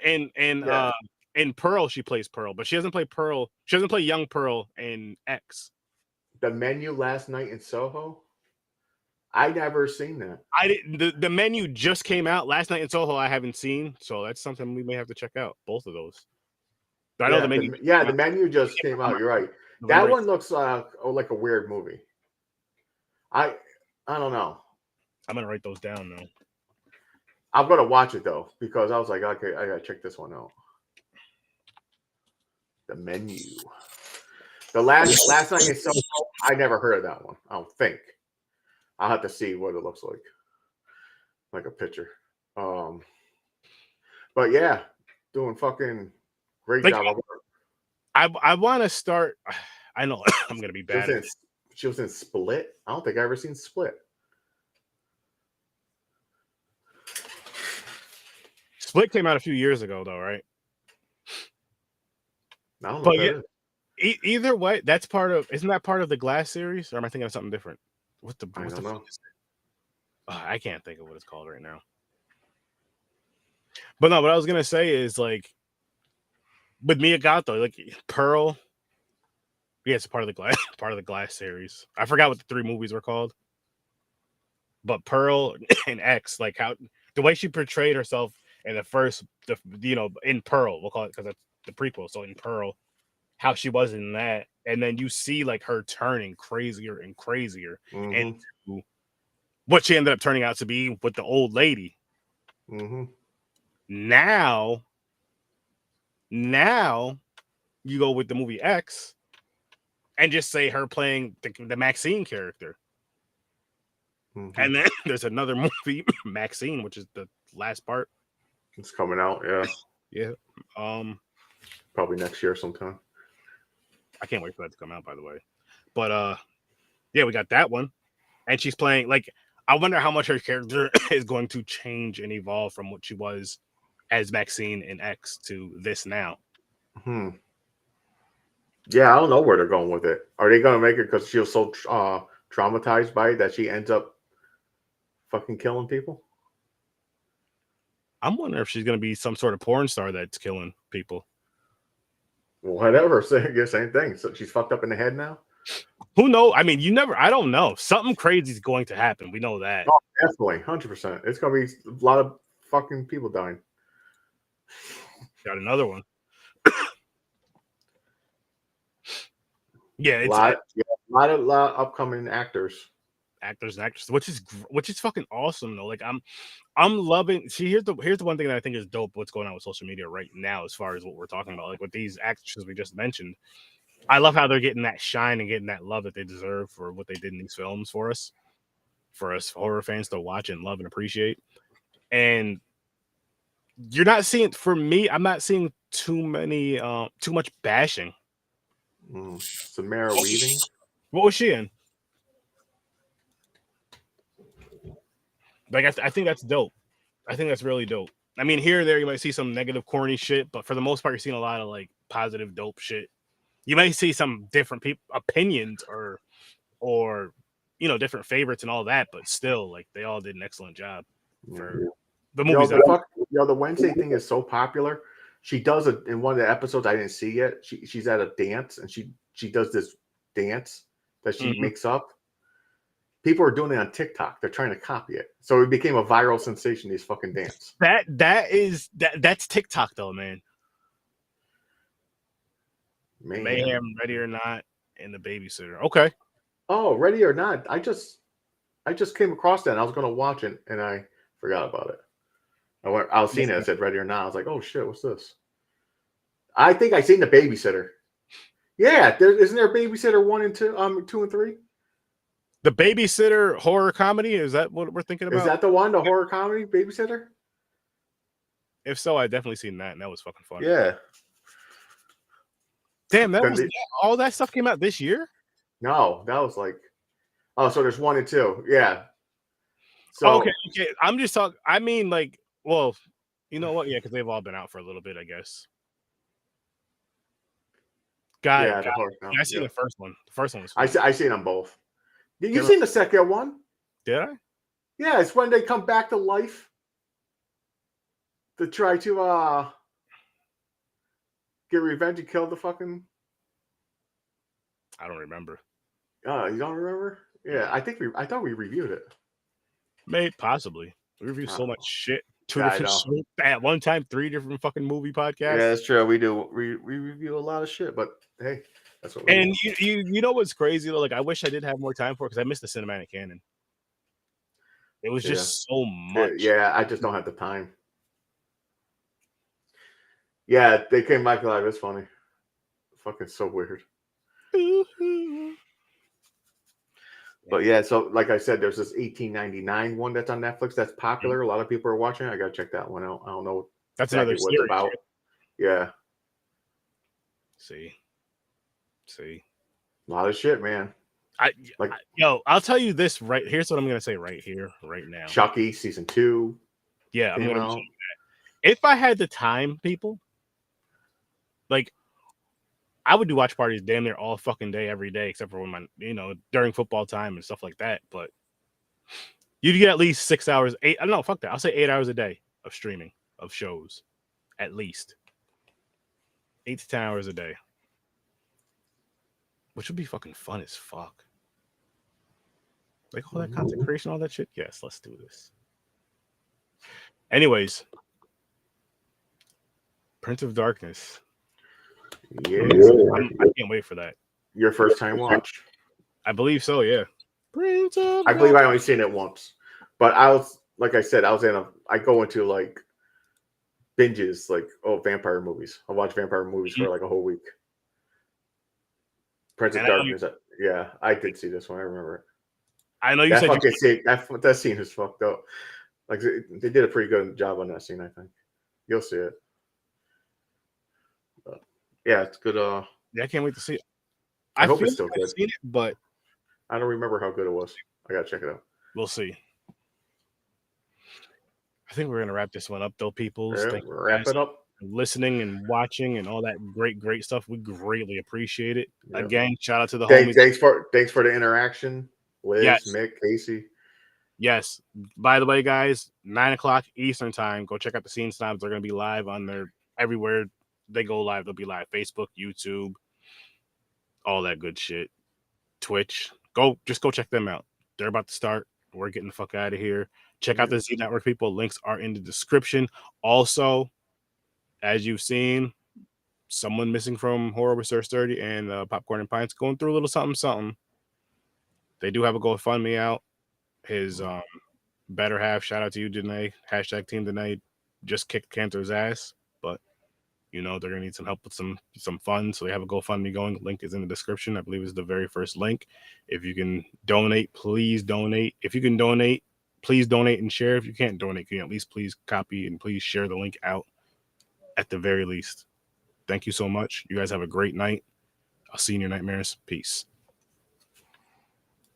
in Pearl she plays Pearl, but she doesn't play Pearl. She doesn't play young Pearl in X. The Menu Last Night in Soho. I never seen that. I didn't. The Menu just came out Last Night in Soho. I haven't seen, so that's something we may have to check out. Both of those. But I know the Menu. The Menu just came out. You're right. That one looks like a weird movie. I don't know. I'm gonna write those down though. I'm gonna watch it though because I was like, okay, I gotta check this one out. The Menu. The last night in Soho. I never heard of that one. I don't think. I'll have to see what it looks like a picture. But yeah, doing fucking great job. I want to start. I know I'm gonna be bad. She was in Split. I don't think I ever seen Split. Split came out a few years ago, though, right? I don't know. But either way, that's isn't that part of the Glass series, or am I thinking of something different? I don't know. I can't think of what it's called right now. But no, what I was gonna say is like with Mia Goth though, like Pearl. Yeah, it's part of the Glass series. I forgot what the 3 movies were called. But Pearl and X, like how the way she portrayed herself in the first, in Pearl, we'll call it because that's the prequel. So in Pearl, how she was in that, and then you see like her turning crazier and crazier into what she ended up turning out to be with the old lady. Now you go with the movie X and just say her playing the Maxine character. And then there's another movie, Maxine, which is the last part. It's coming out, yeah. Yeah. Probably next year sometime. I can't wait for that to come out, by the way. But yeah, we got that one. And she's playing, like, I wonder how much her character is going to change and evolve from what she was as Maxine in X to this now. Yeah, I don't know where they're going with it. Are they going to make it because she was so traumatized by it that she ends up fucking killing people? I'm wondering if she's going to be some sort of porn star that's killing people. Whatever, same thing. So she's fucked up in the head now? Who knows? I mean, I don't know. Something crazy is going to happen. We know that. Oh, definitely. 100%. It's going to be a lot of fucking people dying. Got another one. Yeah, A it's lot of upcoming actors. actors and actresses, which is fucking awesome though. Like I'm loving. See, here's the one thing that I think is dope. What's going on with social media right now, as far as what we're talking about, like with these actresses we just mentioned. I love how they're getting that shine and getting that love that they deserve for what they did in these films for us horror fans to watch and love and appreciate. And you're not seeing, for me, I'm not seeing too much bashing. Samara Weaving. What was she in? Like, I think that's dope. I think that's really dope. I mean, here or there, you might see some negative, corny shit, but for the most part, you're seeing a lot of like positive, dope shit. You might see some different opinions or different favorites and all that, but still, like, they all did an excellent job for the movies. The Wednesday thing is so popular. She does it in one of the episodes I didn't see yet. She's at a dance and she does this dance that she makes up. People are doing it on TikTok. They're trying to copy it. So it became a viral sensation, these fucking dance. That's TikTok though, man. Mayhem, Ready or Not, and The Babysitter. Okay. Oh, Ready or Not. I just came across that and I was gonna watch it and I forgot about it. I was seeing it. I said Ready or Not. I was like, oh shit, what's this? I think I seen The Babysitter. Yeah, isn't there Babysitter 1 and 2, 2 and 3? The Babysitter horror comedy, is that what we're thinking about? Is that the one, the horror comedy Babysitter? If so, I definitely seen that, and that was fucking fun. Yeah. Damn, all that stuff came out this year? No, that was like, oh, so there's 1 and 2. Yeah. So okay. I'm just talking. I mean, like, well, you know what? Yeah, because they've all been out for a little bit, I guess. Got it. I seen the first one. The first one was fun. I seen them both. Did you seen the second one? Did I? Yeah, it's when they come back to life to try to get revenge and kill the fucking. I don't remember. You don't remember? Yeah, I thought we reviewed it. Maybe, possibly. We review so much shit. At one time, 3 different fucking movie podcasts. Yeah, that's true. We do. We review a lot of shit, but hey, that's what we do. You know what's crazy though? Like, I wish I did have more time for it because I missed the cinematic canon. It was just so much. Yeah, I just don't have the time. Yeah, they came back alive. It's funny. Fucking so weird. But yeah, so like I said, there's this 1899 one that's on Netflix that's popular. A lot of people are watching. I gotta check that one out. I don't know. That's another series. What it's about. Yeah. See. A lot of shit, man. I'll tell you this right. Here's what I'm gonna say right here, right now. Chucky season 2. Yeah, I'm gonna say that. If I had the time, people, like, I would do watch parties damn near all fucking day, every day, except for when during football time and stuff like that. But you'd get at least 6 hours, 8. I don't know, fuck that. I'll say 8 hours a day of streaming of shows, at least 8 to 10 hours a day, which would be fucking fun as fuck. Like all that content creation, all that shit. Yes, let's do this. Anyways, Prince of Darkness. Yeah, I can't wait for that. Your first time watch? I believe so. Yeah. I believe I only seen it once, but I was, like I said, I go into like binges, like vampire movies. I watch vampire movies for like a whole week. Prince of Darkness. Yeah, I did see this one. I remember it. I know you said that scene is fucked up. Like, they did a pretty good job on that scene. I think you'll see it. But, yeah, it's good. Yeah, I can't wait to see it. I hope it's still good. I've seen it, but I don't remember how good it was. I gotta check it out. We'll see. I think we're gonna wrap this one up, though, people. Yeah, wrap it up. Listening and watching and all that great stuff. We greatly appreciate it. Yeah. Again, shout out to the homies. Thanks for the interaction, Liz, yes. Mick, Casey. Yes. By the way, guys, 9:00 Eastern time. Go check out the Scene Snobs. They're gonna be live on their everywhere they go live. They'll be live. Facebook, YouTube, all that good shit. Twitch. Just go check them out. They're about to start. We're getting the fuck out of here. Check out the Z Network, people. Links are in the description. Also, as you've seen, someone missing from Horror with Sir Sturdy and Popcorn and Pints going through a little something. They do have a GoFundMe out. His better half, shout out to you, Danae. Hashtag Team Danae just kicked Cantor's ass, but you know they're gonna need some help with some funds, so they have a GoFundMe going. The link is in the description. I believe it's the very first link. If you can donate, please donate. If you can donate, please donate and share. If you can't donate, can you at least please copy and please share the link out at the very least. Thank you so much. You guys have a great night. I'll see you in your nightmares. Peace.